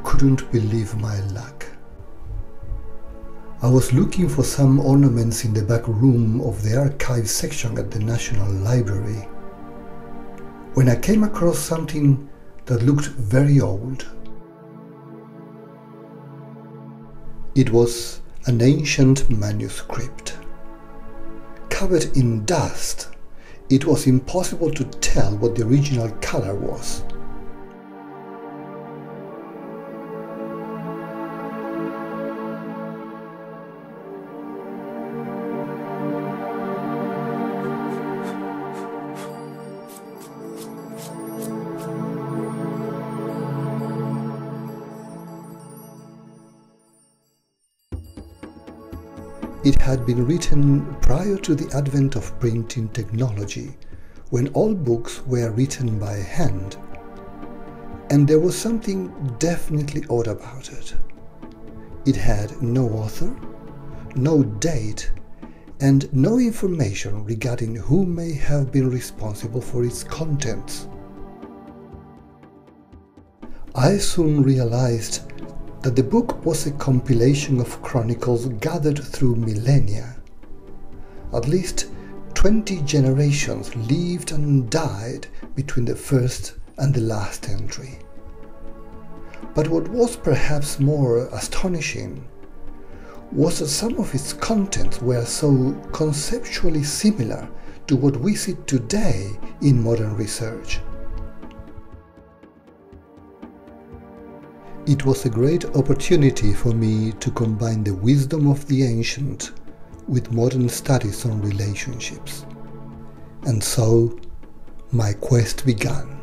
couldn't believe my luck. I was looking for some ornaments in the back room of the archive section at the National Library when I came across something that looked very old. It was an ancient manuscript. Covered in dust, it was impossible to tell what the original color was. It had been written prior to the advent of printing technology, when all books were written by hand, and there was something definitely odd about it. It had no author, no date, and no information regarding who may have been responsible for its contents. I soon realized that the book was a compilation of chronicles gathered through millennia. At least 20 generations lived and died between the first and the last entry. But what was perhaps more astonishing was that some of its contents were so conceptually similar to what we see today in modern research. It was a great opportunity for me to combine the wisdom of the ancient with modern studies on relationships. And so, my quest began.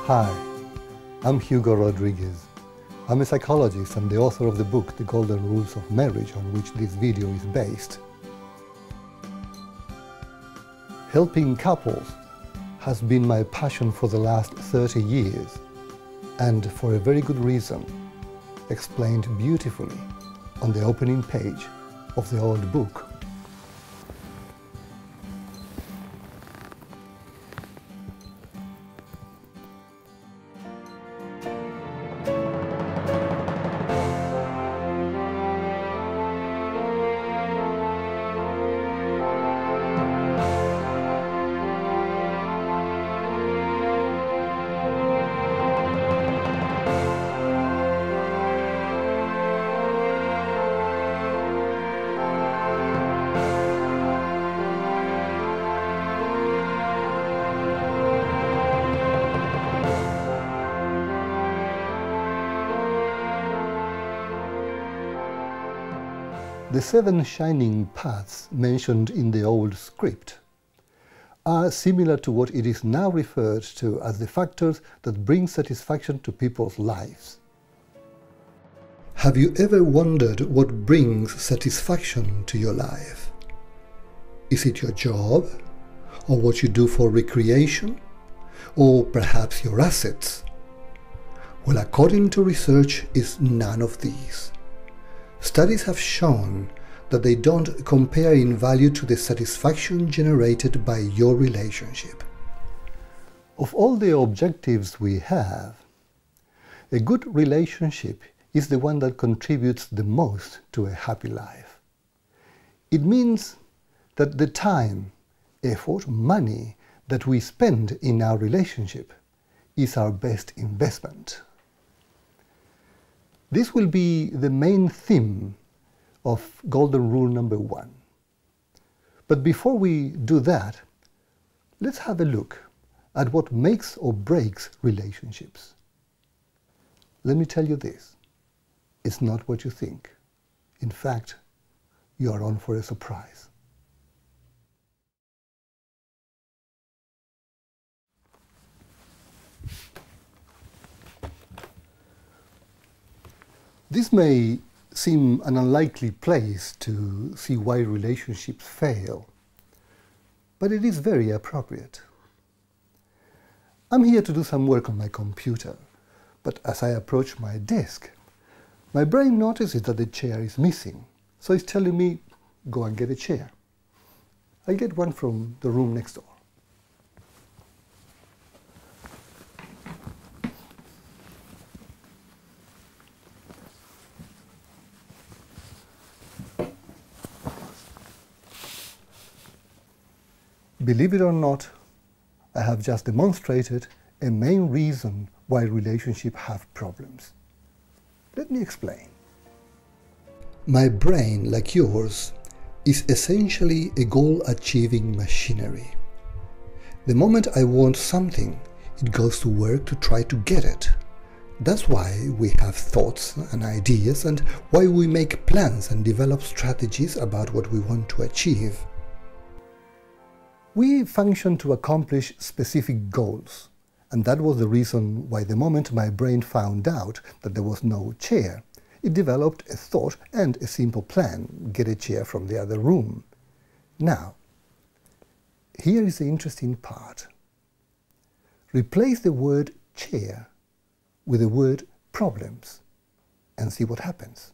Hi, I'm Hugo Rodriguez. I'm a psychologist and the author of the book The Golden Rules of Marriage, on which this video is based. Helping couples has been my passion for the last 30 years, and for a very good reason, explained beautifully on the opening page of the old book. The 7 shining paths mentioned in the old script are similar to what it is now referred to as the factors that bring satisfaction to people's lives. Have you ever wondered what brings satisfaction to your life? Is it your job, or what you do for recreation, or perhaps your assets? Well, according to research, it's none of these. Studies have shown that they don't compare in value to the satisfaction generated by your relationship. Of all the objectives we have, a good relationship is the one that contributes the most to a happy life. It means that the time, effort, money that we spend in our relationship is our best investment. This will be the main theme of Golden Rule number 1. But before we do that, let's have a look at what makes or breaks relationships. Let me tell you this, it's not what you think. In fact, you are on for a surprise. This may seem an unlikely place to see why relationships fail, but it is very appropriate. I'm here to do some work on my computer, but as I approach my desk, my brain notices that the chair is missing, so it's telling me, go and get a chair. I'll get one from the room next door. Believe it or not, I have just demonstrated a main reason why relationships have problems. Let me explain. My brain, like yours, is essentially a goal-achieving machinery. The moment I want something, it goes to work to try to get it. That's why we have thoughts and ideas and why we make plans and develop strategies about what we want to achieve. We function to accomplish specific goals, and that was the reason why the moment my brain found out that there was no chair, it developed a thought and a simple plan: get a chair from the other room. Now, here is the interesting part. Replace the word chair with the word problems and see what happens.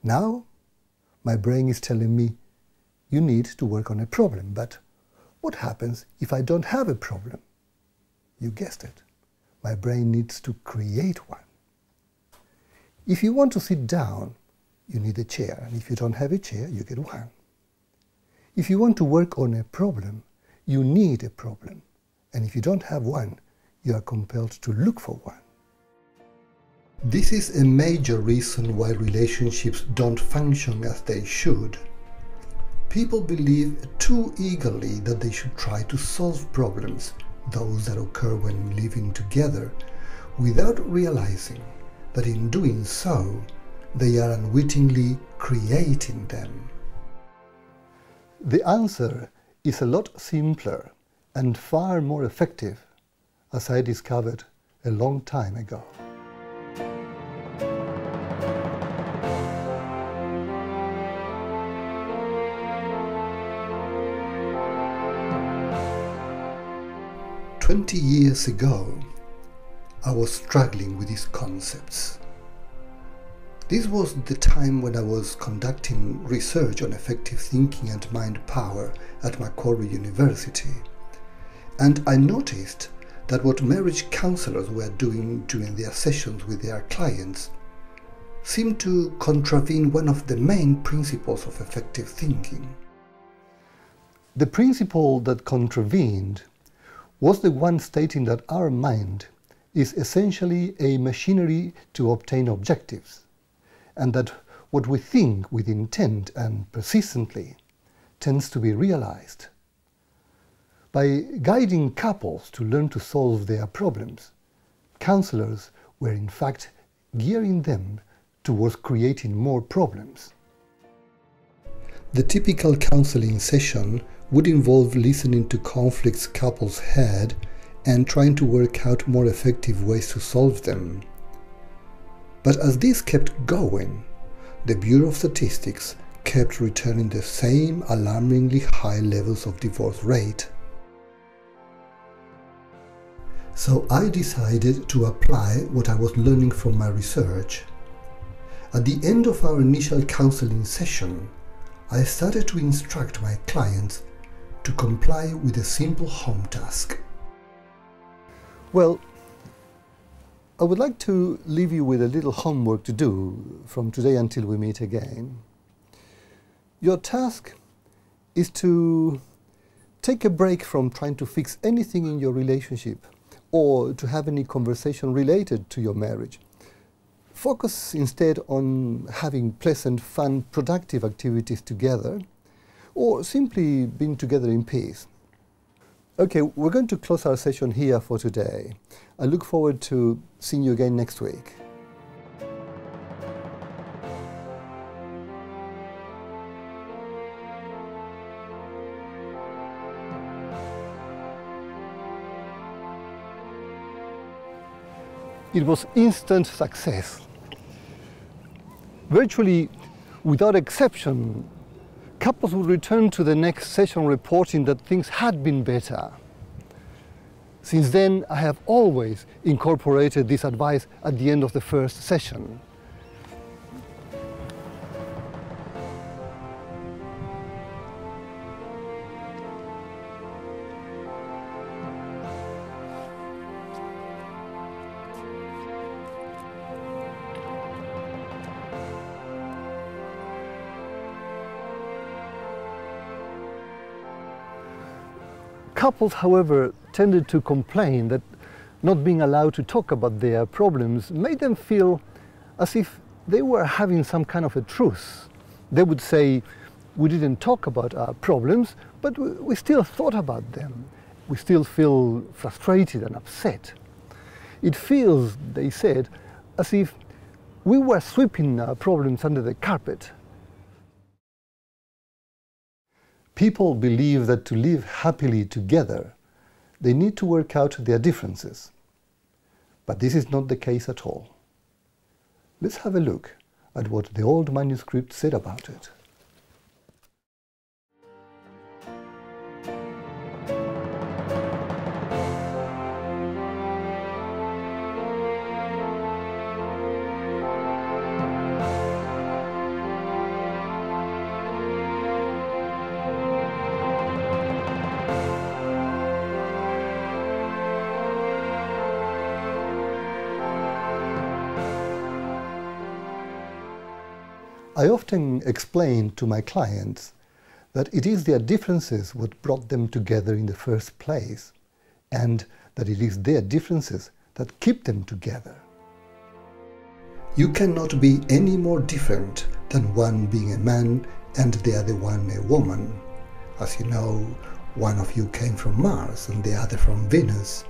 Now, my brain is telling me, you need to work on a problem, but what happens if I don't have a problem? You guessed it. My brain needs to create one. If you want to sit down, you need a chair, and if you don't have a chair, you get one. If you want to work on a problem, you need a problem, and if you don't have one, you are compelled to look for one. This is a major reason why relationships don't function as they should. People believe too eagerly that they should try to solve problems, those that occur when living together, without realizing that in doing so, they are unwittingly creating them. The answer is a lot simpler and far more effective, as I discovered a long time ago. "20 years ago, I was struggling with these concepts. This was the time when I was conducting research on effective thinking and mind power at Macquarie University, and I noticed that what marriage counselors were doing during their sessions with their clients seemed to contravene one of the main principles of effective thinking. The principle that contravened was the one stating that our mind is essentially a machinery to obtain objectives, and that what we think with intent and persistently tends to be realized. By guiding couples to learn to solve their problems, counselors were in fact gearing them towards creating more problems. The typical counseling session would involve listening to conflicts couples had and trying to work out more effective ways to solve them. But as this kept going, the Bureau of Statistics kept returning the same alarmingly high levels of divorce rate. So I decided to apply what I was learning from my research. At the end of our initial counseling session, I started to instruct my clients to comply with a simple home task. Well, I would like to leave you with a little homework to do from today until we meet again. Your task is to take a break from trying to fix anything in your relationship or to have any conversation related to your marriage. Focus instead on having pleasant, fun, productive activities together, or simply being together in peace. Okay, we're going to close our session here for today. I look forward to seeing you again next week. It was instant success. Virtually without exception, couples would return to the next session reporting that things had been better. Since then, I have always incorporated this advice at the end of the first session. Couples, however, tended to complain that not being allowed to talk about their problems made them feel as if they were having some kind of a truce. They would say, we didn't talk about our problems, but we still thought about them. We still feel frustrated and upset. It feels, they said, as if we were sweeping our problems under the carpet. People believe that to live happily together, they need to work out their differences. But this is not the case at all. Let's have a look at what the old manuscript said about it. I often explain to my clients that it is their differences what brought them together in the first place, and that it is their differences that keep them together. You cannot be any more different than one being a man and the other one a woman. As you know, one of you came from Mars and the other from Venus.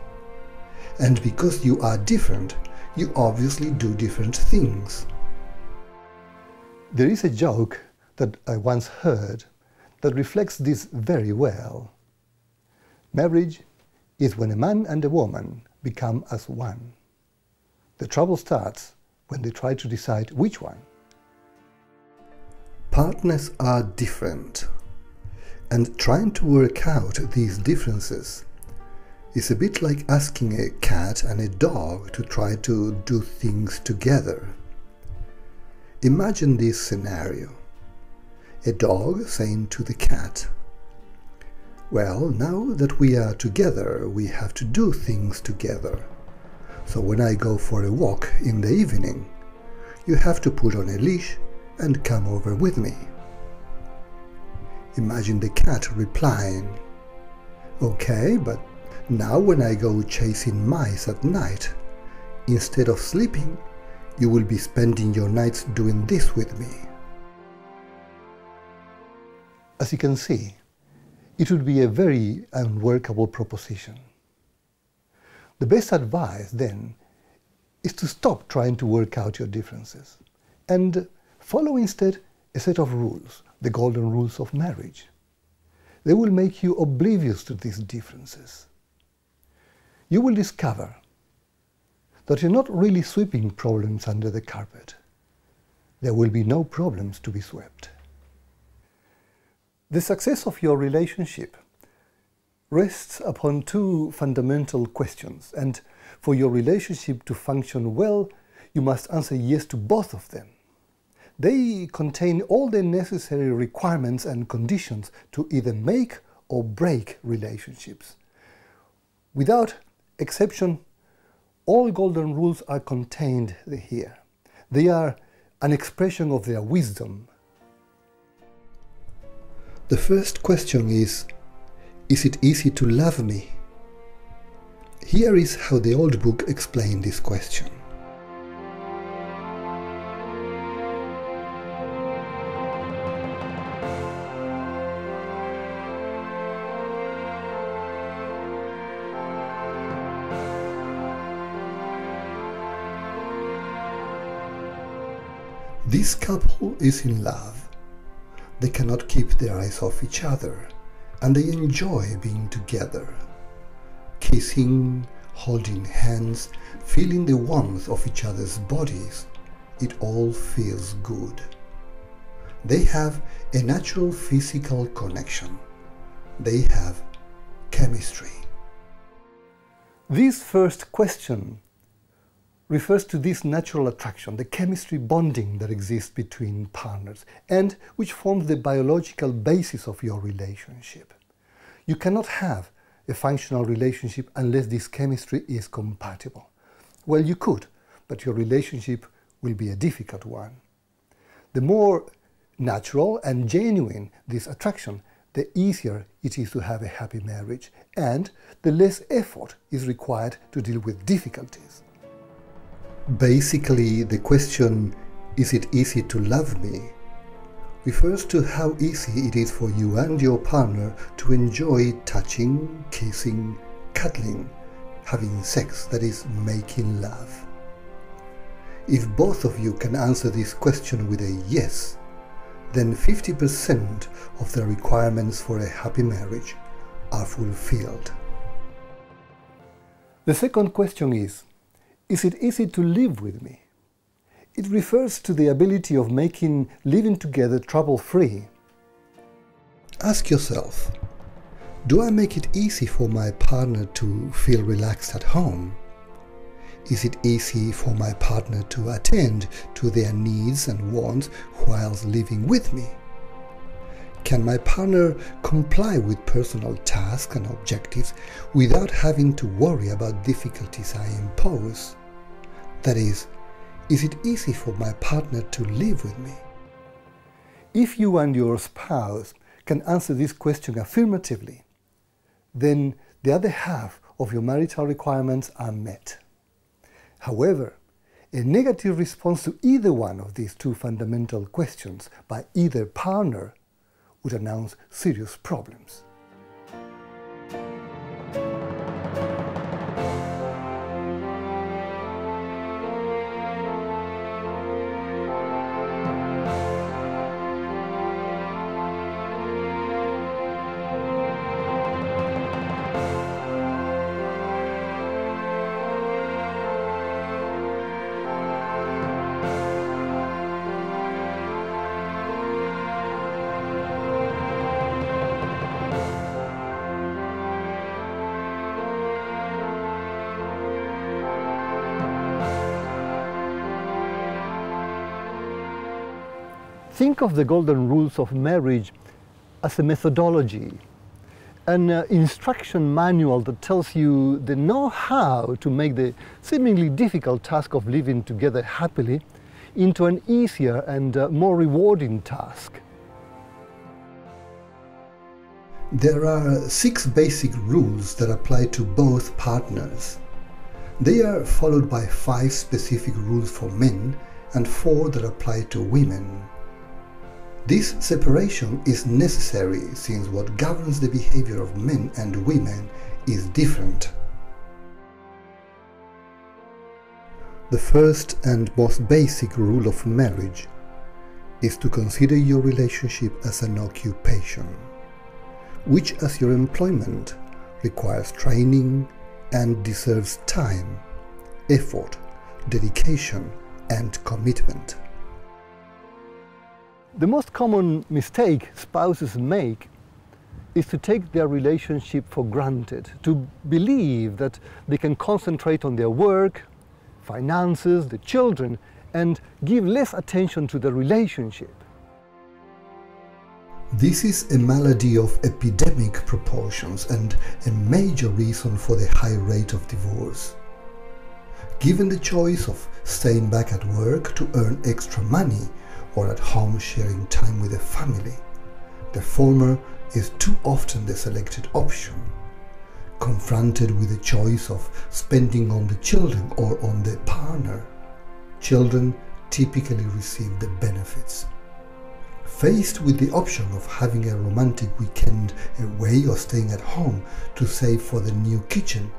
And because you are different, you obviously do different things. There is a joke that I once heard that reflects this very well. Marriage is when a man and a woman become as one. The trouble starts when they try to decide which one. Partners are different, and trying to work out these differences is a bit like asking a cat and a dog to try to do things together. Imagine this scenario. A dog saying to the cat, "Well, now that we are together, we have to do things together. So when I go for a walk in the evening, you have to put on a leash and come over with me." Imagine the cat replying, "Okay, but now when I go chasing mice at night, instead of sleeping, you will be spending your nights doing this with me." As you can see, it would be a very unworkable proposition. The best advice, then, is to stop trying to work out your differences and follow instead a set of rules, the golden rules of marriage. They will make you oblivious to these differences. You will discover that you're not really sweeping problems under the carpet. There will be no problems to be swept. The success of your relationship rests upon two fundamental questions, and for your relationship to function well, you must answer yes to both of them. They contain all the necessary requirements and conditions to either make or break relationships. Without exception, all golden rules are contained here. They are an expression of their wisdom. The first question is it easy to love me? Here is how the old book explained this question. This couple is in love. They cannot keep their eyes off each other, and they enjoy being together. Kissing, holding hands, feeling the warmth of each other's bodies, it all feels good. They have a natural physical connection. They have chemistry. This first question refers to this natural attraction, the chemistry bonding that exists between partners, and which forms the biological basis of your relationship. You cannot have a functional relationship unless this chemistry is compatible. Well, you could, but your relationship will be a difficult one. The more natural and genuine this attraction, the easier it is to have a happy marriage, and the less effort is required to deal with difficulties. Basically, the question, "Is it easy to love me?" refers to how easy it is for you and your partner to enjoy touching, kissing, cuddling, having sex, that is, making love. If both of you can answer this question with a yes, then 50% of the requirements for a happy marriage are fulfilled. The second question is it easy to live with me? It refers to the ability of making living together trouble-free. Ask yourself, do I make it easy for my partner to feel relaxed at home? Is it easy for my partner to attend to their needs and wants whilst living with me? Can my partner comply with personal tasks and objectives without having to worry about difficulties I impose? That is it easy for my partner to live with me? If you and your spouse can answer this question affirmatively, then the other half of your marital requirements are met. However, a negative response to either one of these two fundamental questions by either partner would announce serious problems. Think of the golden rules of marriage as a methodology, an instruction manual that tells you the know-how to make the seemingly difficult task of living together happily into an easier and more rewarding task. There are 6 basic rules that apply to both partners. They are followed by 5 specific rules for men and 4 that apply to women. This separation is necessary since what governs the behavior of men and women is different. The first and most basic rule of marriage is to consider your relationship as an occupation, which as your employment requires training and deserves time, effort, dedication, and commitment. The most common mistake spouses make is to take their relationship for granted, to believe that they can concentrate on their work, finances, the children, and give less attention to the relationship. This is a malady of epidemic proportions and a major reason for the high rate of divorce. Given the choice of staying back at work to earn extra money or at home sharing time with the family, the former is too often the selected option. Confronted with the choice of spending on the children or on the partner, children typically receive the benefits. Faced with the option of having a romantic weekend away or staying at home to save for the new kitchen,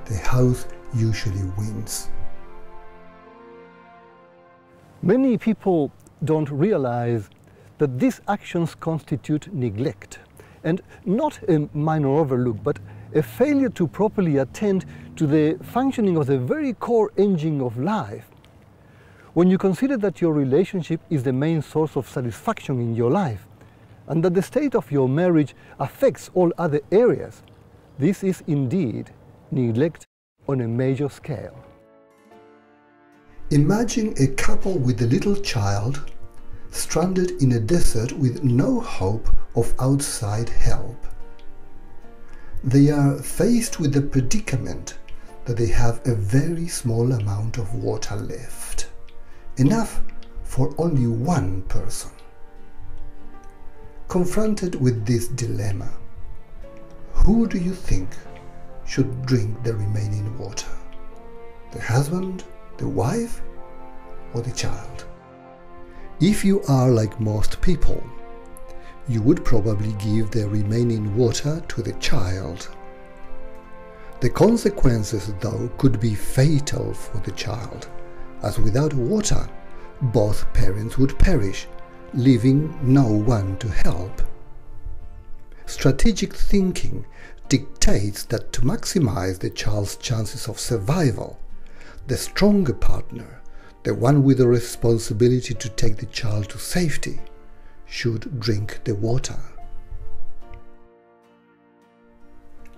the house usually wins. Many people don't realize that these actions constitute neglect, and not a minor overlook, but a failure to properly attend to the functioning of the very core engine of life. When you consider that your relationship is the main source of satisfaction in your life, and that the state of your marriage affects all other areas, this is indeed neglect on a major scale. Imagine a couple with a little child stranded in a desert with no hope of outside help. They are faced with the predicament that they have a very small amount of water left, enough for only one person. Confronted with this dilemma, who do you think should drink the remaining water? The husband, the wife, or the child? If you are like most people, you would probably give the remaining water to the child. The consequences, though, could be fatal for the child, as without water, both parents would perish, leaving no one to help. Strategic thinking dictates that to maximize the child's chances of survival, the stronger partner, the one with the responsibility to take the child to safety, should drink the water.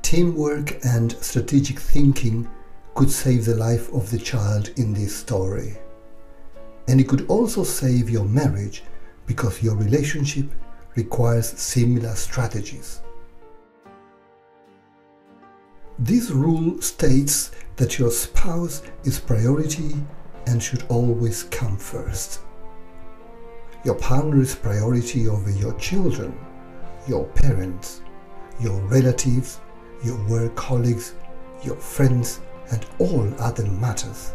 Teamwork and strategic thinking could save the life of the child in this story. And it could also save your marriage because your relationship requires similar strategies. This rule states that your spouse is priority and should always come first. Your partner is priority over your children, your parents, your relatives, your work colleagues, your friends, and all other matters.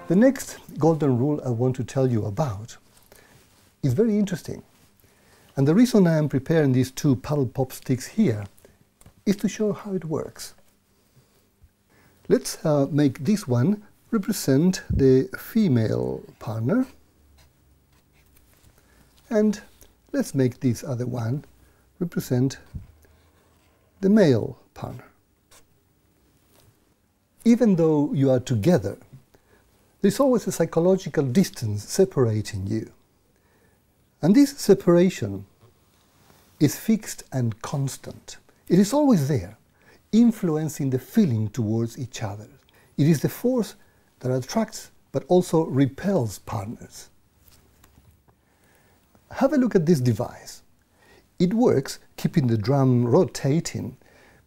The next golden rule I want to tell you about is very interesting. And the reason I am preparing these two paddle pop sticks here is to show how it works. Let's make this one represent the female partner. And let's make this other one represent the male partner. Even though you are together, there's always a psychological distance separating you. And this separation is fixed and constant. It is always there, influencing the feeling towards each other. It is the force that attracts but also repels partners. Have a look at this device. It works keeping the drum rotating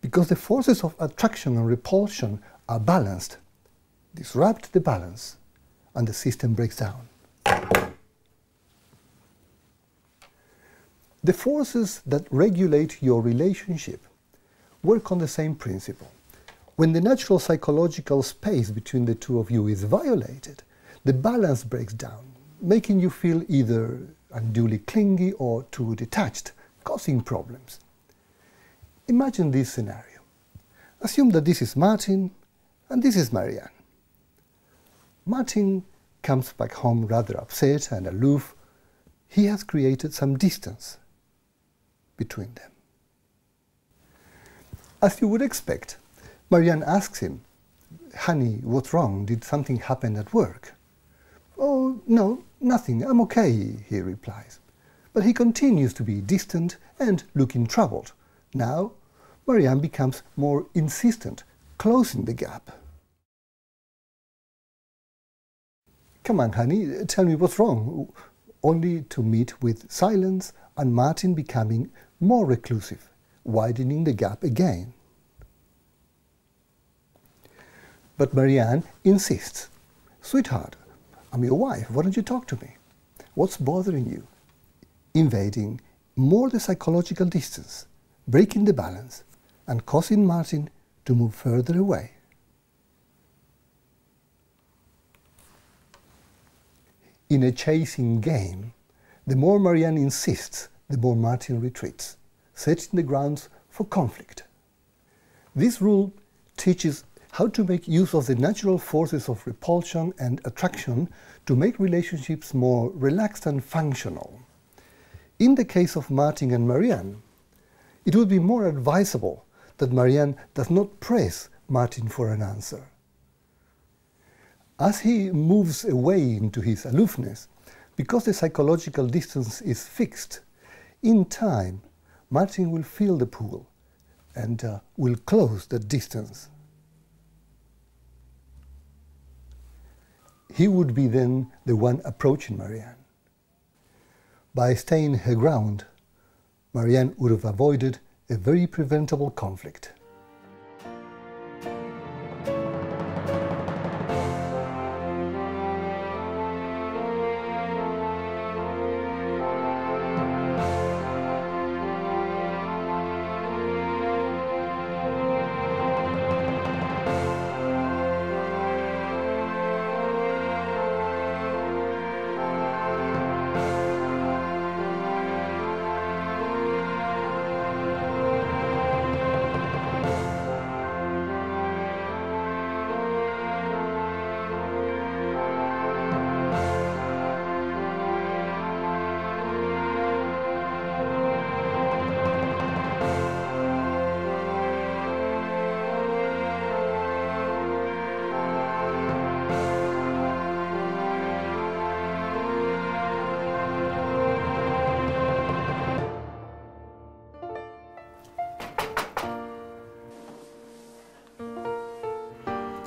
because the forces of attraction and repulsion are balanced. Disrupt the balance and the system breaks down. The forces that regulate your relationship work on the same principle. When the natural psychological space between the two of you is violated, the balance breaks down, making you feel either unduly clingy or too detached, causing problems. Imagine this scenario. Assume that this is Martin and this is Marianne. Martin comes back home rather upset and aloof. He has created some distance between them. As you would expect, Marianne asks him, "Honey, what's wrong? Did something happen at work?" "Oh, no, nothing. I'm okay," he replies. But he continues to be distant and looking troubled. Now, Marianne becomes more insistent, closing the gap. "Come on, honey, tell me what's wrong," only to meet with silence and Martin becoming more reclusive, widening the gap again. But Marianne insists. "Sweetheart, I'm your wife, why don't you talk to me? What's bothering you?" Invading more the psychological distance, breaking the balance, and causing Martin to move further away. In a chasing game, the more Marianne insists, the more Martin retreats, setting the grounds for conflict. This rule teaches how to make use of the natural forces of repulsion and attraction to make relationships more relaxed and functional. In the case of Martin and Marianne, it would be more advisable that Marianne does not press Martin for an answer. As he moves away into his aloofness, because the psychological distance is fixed, in time Martin will feel the pull and will close that distance. He would be then the one approaching Marianne. By staying her ground, Marianne would have avoided a very preventable conflict.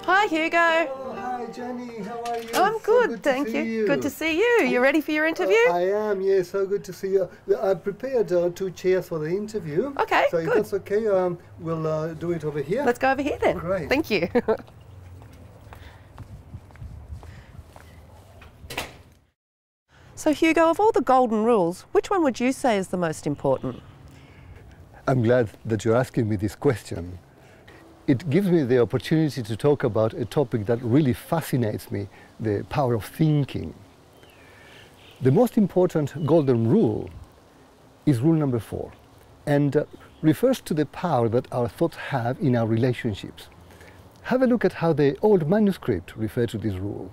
Hi Hugo. Oh, hi Jenny, how are you? I'm So good, thank you. Good to see you. You ready for your interview? I am, yes, so good to see you. I prepared 2 chairs for the interview. Okay, so good. if that's okay, we'll do it over here. Let's go over here then. Great. Thank you. So Hugo, of all the golden rules, which one would you say is the most important? I'm glad that you're asking me this question. It gives me the opportunity to talk about a topic that really fascinates me, the power of thinking. The most important golden rule is rule number 4, and refers to the power that our thoughts have in our relationships. Have a look at how the old manuscript referred to this rule.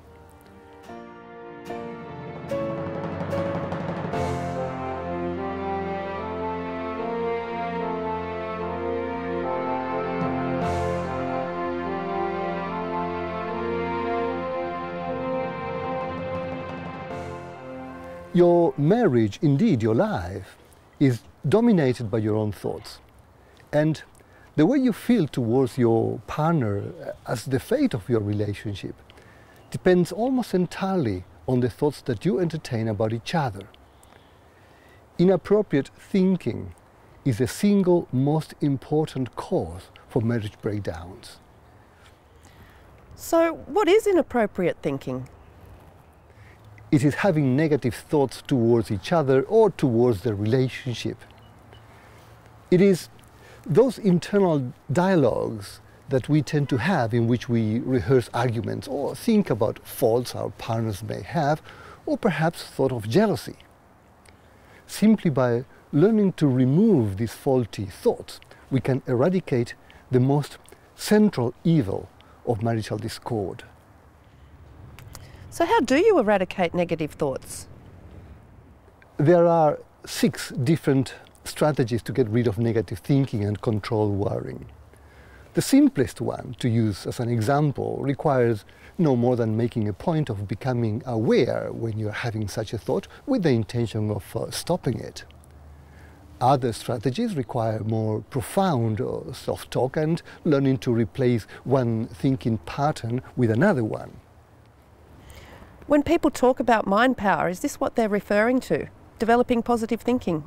Your marriage, indeed your life, is dominated by your own thoughts. And the way you feel towards your partner as the fate of your relationship depends almost entirely on the thoughts that you entertain about each other. Inappropriate thinking is the single most important cause for marriage breakdowns. So what is inappropriate thinking? It is having negative thoughts towards each other or towards the relationship. It is those internal dialogues that we tend to have in which we rehearse arguments or think about faults our partners may have, or perhaps thought of jealousy. Simply by learning to remove these faulty thoughts, we can eradicate the most central evil of marital discord. So how do you eradicate negative thoughts? There are 6 different strategies to get rid of negative thinking and control worrying. The simplest one to use as an example requires no more than making a point of becoming aware when you're having such a thought with the intention of stopping it. Other strategies require more profound self-talk and learning to replace one thinking pattern with another one. When people talk about mind power, is this what they're referring to? Developing positive thinking?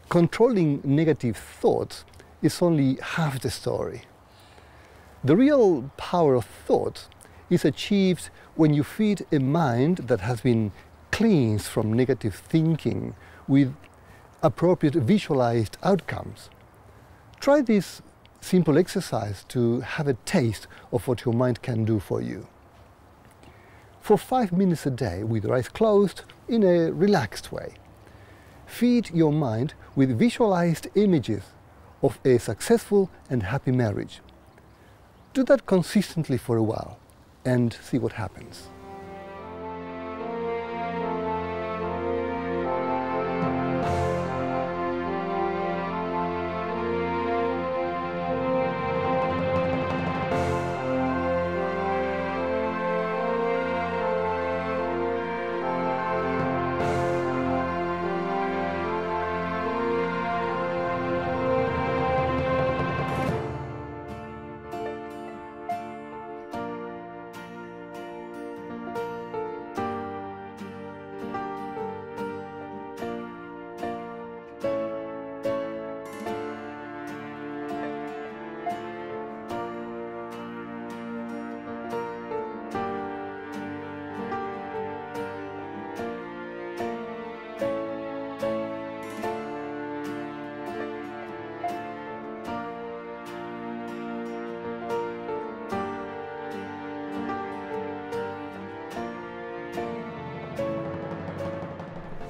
Controlling negative thoughts is only half the story. The real power of thought is achieved when you feed a mind that has been cleansed from negative thinking with appropriate visualized outcomes. Try this simple exercise to have a taste of what your mind can do for you. for 5 minutes a day with your eyes closed in a relaxed way. Feed your mind with visualized images of a successful and happy marriage. Do that consistently for a while and see what happens.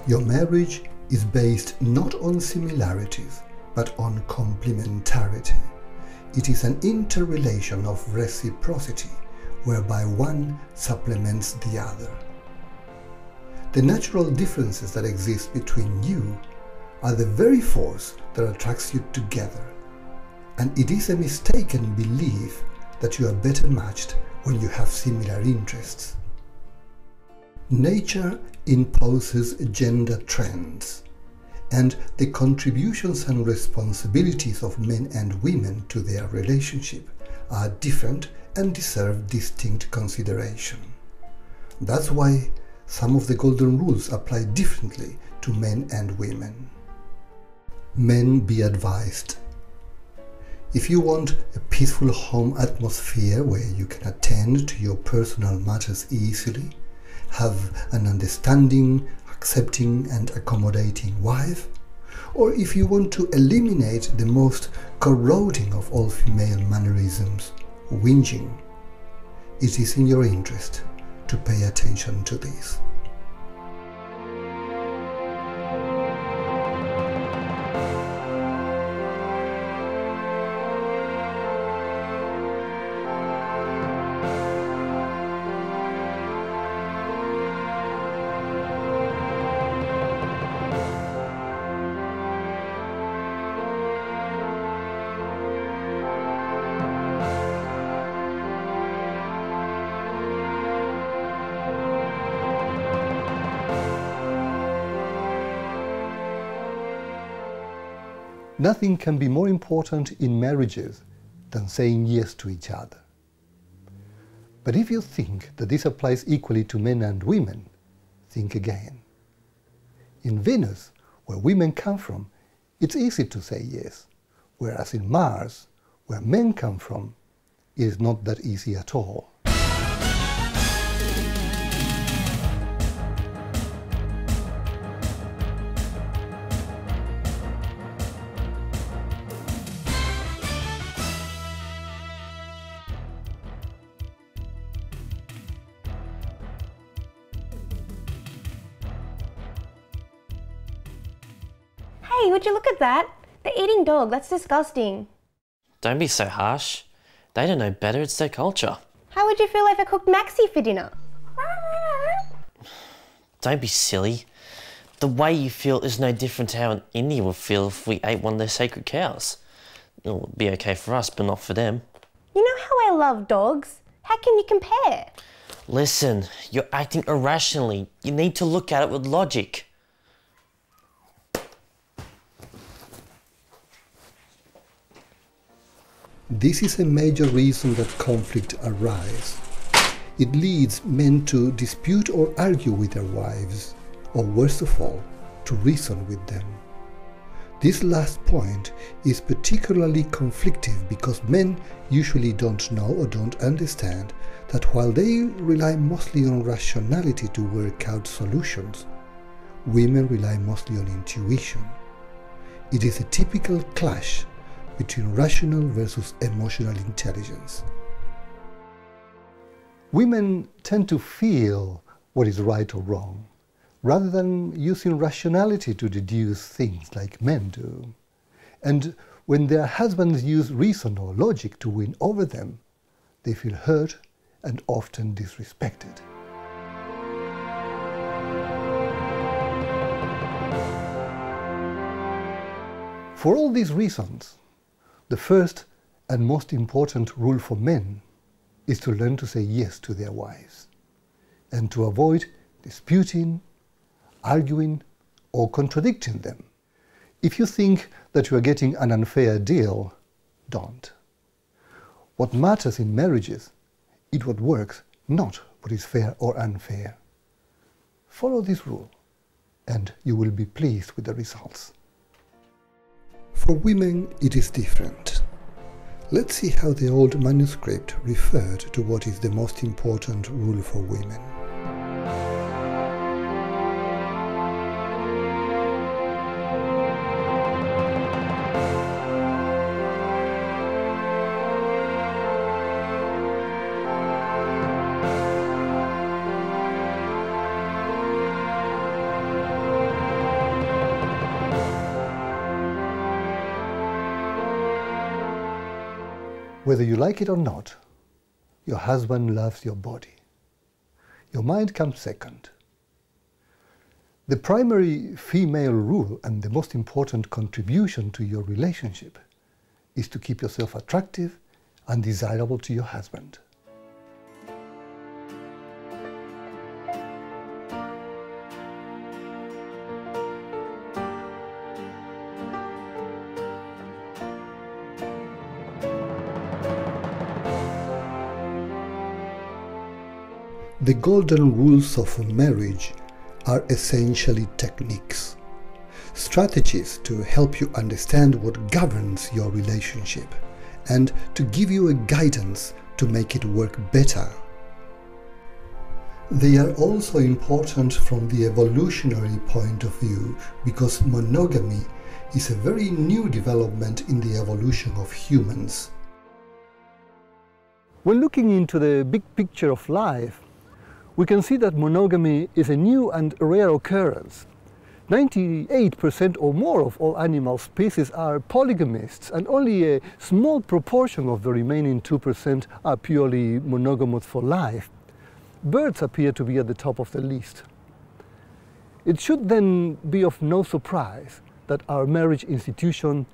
Your marriage is based not on similarities, but on complementarity. It is an interrelation of reciprocity, whereby one supplements the other. The natural differences that exist between you are the very force that attracts you together, and it is a mistaken belief that you are better matched when you have similar interests. Nature imposes gender trends, and the contributions and responsibilities of men and women to their relationship are different and deserve distinct consideration. That's why some of the golden rules apply differently to men and women. Men, be advised. If you want a peaceful home atmosphere where you can attend to your personal matters easily, have an understanding, accepting and accommodating wife, or if you want to eliminate the most corroding of all female mannerisms, whinging, it is in your interest to pay attention to this. Nothing can be more important in marriages than saying yes to each other. But if you think that this applies equally to men and women, think again. In Venus, where women come from, it's easy to say yes, whereas in Mars, where men come from, it is not that easy at all. Hey, would you look at that? They're eating dog, that's disgusting. Don't be so harsh. They don't know better, it's their culture. How would you feel if I cooked Maxi for dinner? Don't be silly. The way you feel is no different to how an Indian would feel if we ate one of their sacred cows. It would be okay for us, but not for them. You know how I love dogs? How can you compare? Listen, you're acting irrationally. You need to look at it with logic. This is a major reason that conflict arises. It leads men to dispute or argue with their wives, or worst of all, to reason with them. This last point is particularly conflictive because men usually don't know or don't understand that while they rely mostly on rationality to work out solutions, women rely mostly on intuition. It is a typical clash between rational versus emotional intelligence. Women tend to feel what is right or wrong, rather than using rationality to deduce things like men do. And when their husbands use reason or logic to win over them, they feel hurt and often disrespected. For all these reasons, the first and most important rule for men is to learn to say yes to their wives and to avoid disputing, arguing, or contradicting them. If you think that you are getting an unfair deal, don't. What matters in marriages is what works, not what is fair or unfair. Follow this rule, and you will be pleased with the results. For women, it is different. Let's see how the old manuscript referred to what is the most important rule for women. Whether you like it or not, your husband loves your body. Your mind comes second. The primary female rule and the most important contribution to your relationship is to keep yourself attractive and desirable to your husband. The golden rules of marriage are essentially techniques, strategies to help you understand what governs your relationship and to give you a guidance to make it work better. They are also important from the evolutionary point of view because monogamy is a very new development in the evolution of humans. When looking into the big picture of life, we can see that monogamy is a new and rare occurrence. 98% or more of all animal species are polygamists, and only a small proportion of the remaining 2% are purely monogamous for life. Birds appear to be at the top of the list. It should then be of no surprise that our marriage institution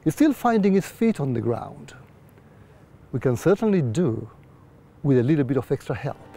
is still finding its feet on the ground. We can certainly do with a little bit of extra help.